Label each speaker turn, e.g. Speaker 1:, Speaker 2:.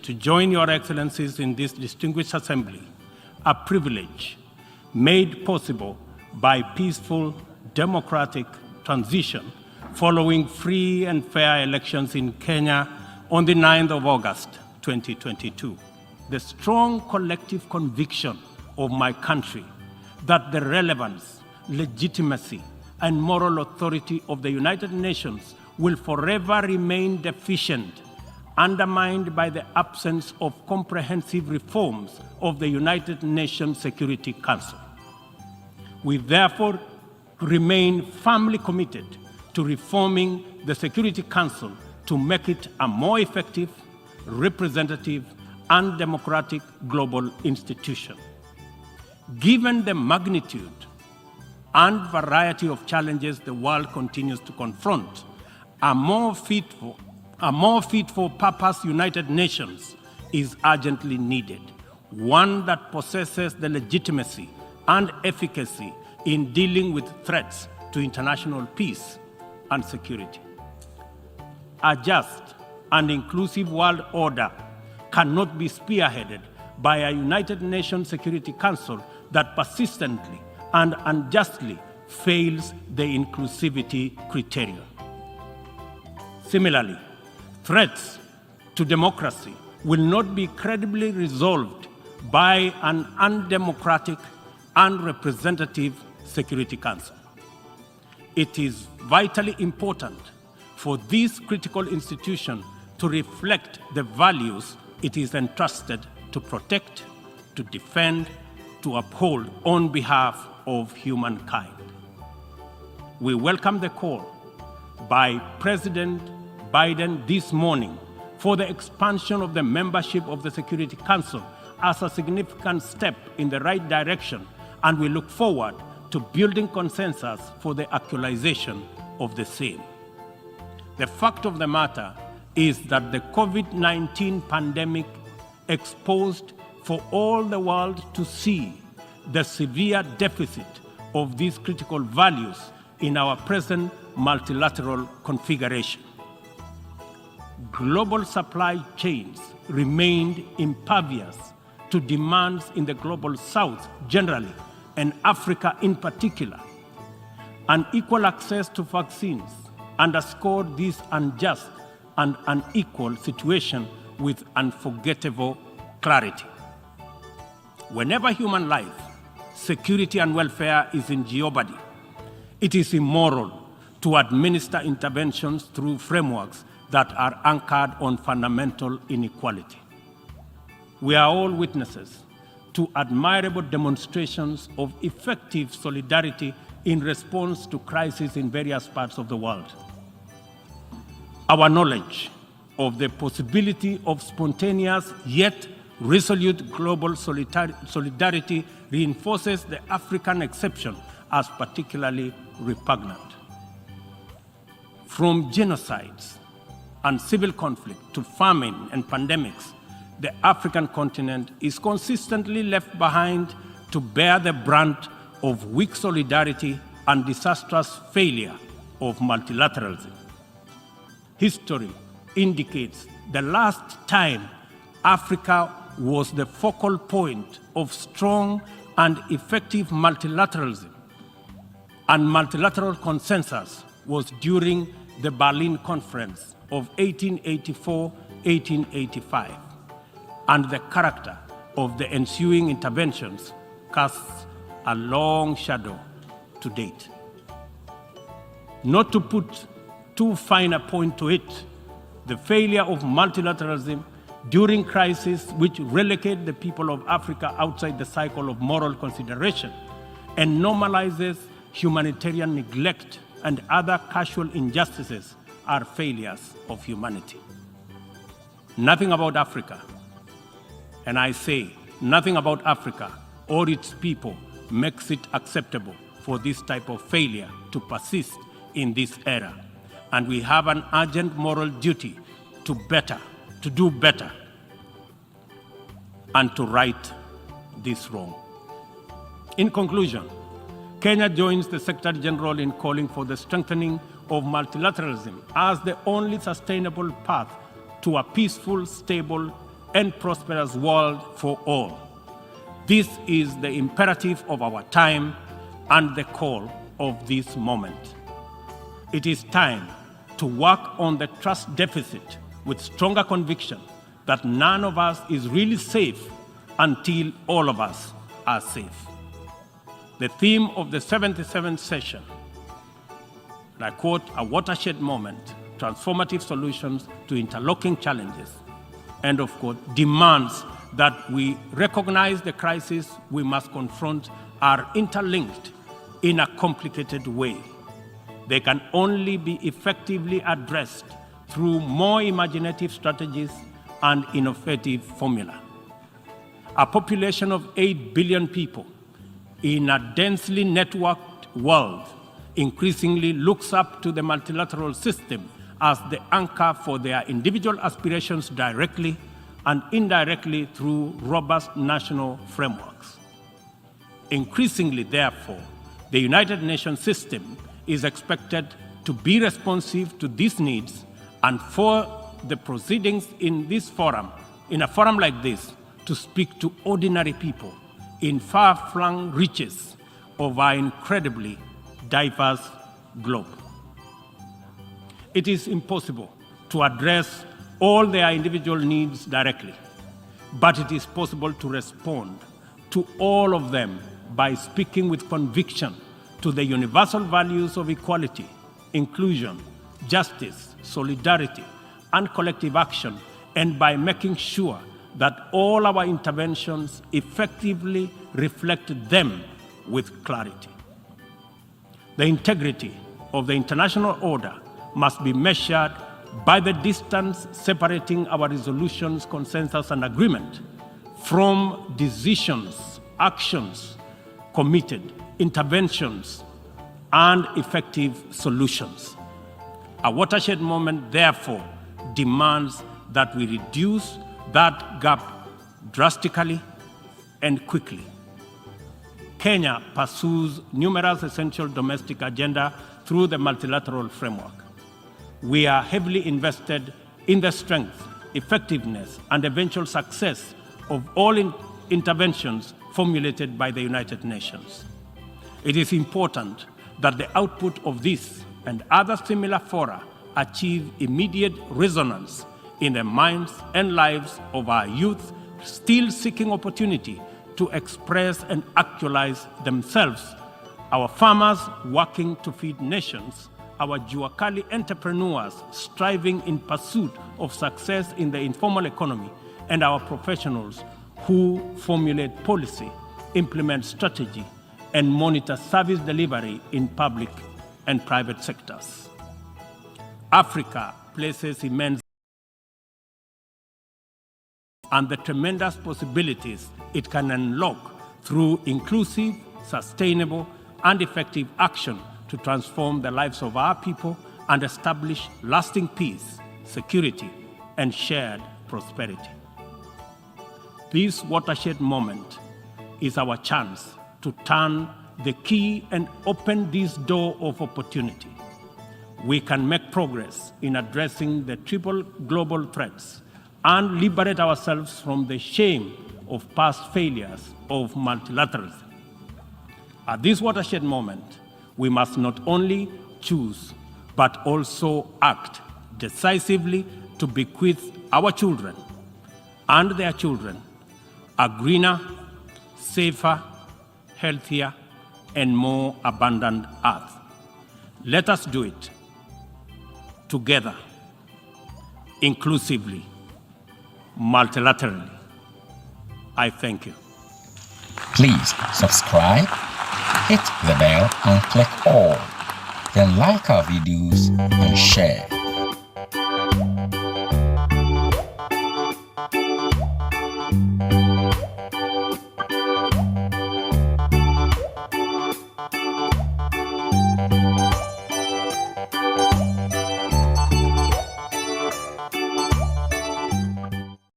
Speaker 1: to join Your Excellencies in this distinguished assembly, a privilege made possible by peaceful, democratic transition following free and fair elections in Kenya on the 9th of August, 2022. The strong collective conviction of my country that the relevance, legitimacy, and moral authority of the United Nations will forever remain deficient, undermined by the absence of comprehensive reforms of the United Nations Security Council. We therefore remain firmly committed to reforming the Security Council to make it a more effective, representative, and democratic global institution. Given the magnitude and variety of challenges the world continues to confront, a more fit for purpose United Nations is urgently needed, one that possesses the legitimacy and efficacy in dealing with threats to international peace and security. A just and inclusive world order cannot be spearheaded by a United Nations Security Council that persistently and unjustly fails the inclusivity criterion. Similarly, threats to democracy will not be credibly resolved by an undemocratic and representative Security Council. It is vitally important for this critical institution to reflect the values it is entrusted to protect, to defend, to uphold on behalf of humankind. We welcome the call by President Biden this morning for the expansion of the membership of the Security Council as a significant step in the right direction, and we look forward to building consensus for the actualization of the same. The fact of the matter is that the COVID-19 pandemic exposed for all the world to see the severe deficit of these critical values in our present multilateral configuration. Global supply chains remained impervious to demands in the global south generally and Africa in particular. Unequal access to vaccines underscored this unjust and unequal situation with unforgettable clarity. Whenever human life, security, and welfare is in jeopardy, it is immoral to administer interventions through frameworks that are anchored on fundamental inequality. We are all witnesses to admirable demonstrations of effective solidarity in response to crises in various parts of the world. Our knowledge of the possibility of spontaneous yet resolute global solidarity reinforces the African exception as particularly repugnant. From genocides and civil conflict to famine and pandemics, the African continent is consistently left behind to bear the brunt of weak solidarity and disastrous failure of multilateralism. History indicates the last time Africa was the focal point of strong and effective multilateralism and multilateral consensus was during the Berlin Conference of 1884-1885, and the character of the ensuing interventions casts a long shadow to date. Not to put too fine a point to it, the failure of multilateralism during crises which relegate the people of Africa outside the cycle of moral consideration and normalizes humanitarian neglect and other casual injustices are failures of humanity. Nothing about Africa, and I say nothing about Africa or its people, makes it acceptable for this type of failure to persist in this era. And we have an urgent moral duty to do better, and to right this wrong. In conclusion, Kenya joins the Secretary General in calling for the strengthening of multilateralism as the only sustainable path to a peaceful, stable, and prosperous world for all. This is the imperative of our time and the call of this moment. It is time to work on the trust deficit with stronger conviction that none of us is really safe until all of us are safe. The theme of the 77th session, and I quote, "A watershed moment, transformative solutions to interlocking challenges," end of quote, demands that we recognize the crises we must confront are interlinked in a complicated way. They can only be effectively addressed through more imaginative strategies and innovative formula. A population of 8 billion people in a densely networked world increasingly looks up to the multilateral system as the anchor for their individual aspirations directly and indirectly through robust national frameworks. Increasingly, therefore, the United Nations system is expected to be responsive to these needs, and for the proceedings in a forum like this, to speak to ordinary people in far-flung reaches of our incredibly diverse globe. It is impossible to address all their individual needs directly, but it is possible to respond to all of them by speaking with conviction to the universal values of equality, inclusion, justice, solidarity, and collective action, and by making sure that all our interventions effectively reflect them with clarity. The integrity of the international order must be measured by the distance separating our resolutions, consensus, and agreement from decisions, actions, committed interventions, and effective solutions. A watershed moment, therefore, demands that we reduce that gap drastically and quickly. Kenya pursues numerous essential domestic agenda through the multilateral framework. We are heavily invested in the strength, effectiveness, and eventual success of all interventions formulated by the United Nations. It is important that the output of this and other similar fora achieve immediate resonance in the minds and lives of our youth still seeking opportunity to express and actualize themselves, our farmers working to feed nations, our Juakali entrepreneurs striving in pursuit of success in the informal economy, and our professionals who formulate policy, implement strategy, and monitor service delivery in public and private sectors. Africa places immense and the tremendous possibilities it can unlock through inclusive, sustainable, and effective action to transform the lives of our people and establish lasting peace, security, and shared prosperity. This watershed moment is our chance to turn the key and open this door of opportunity. We can make progress in addressing the triple global threats and liberate ourselves from the shame of past failures of multilateralism. At this watershed moment, we must not only choose, but also act decisively to bequeath our children and their children a greener, safer, healthier, and more abundant earth. Let us do it together, inclusively, multilaterally. I thank you.
Speaker 2: Please subscribe, hit the bell, and click all. Then like our videos and share.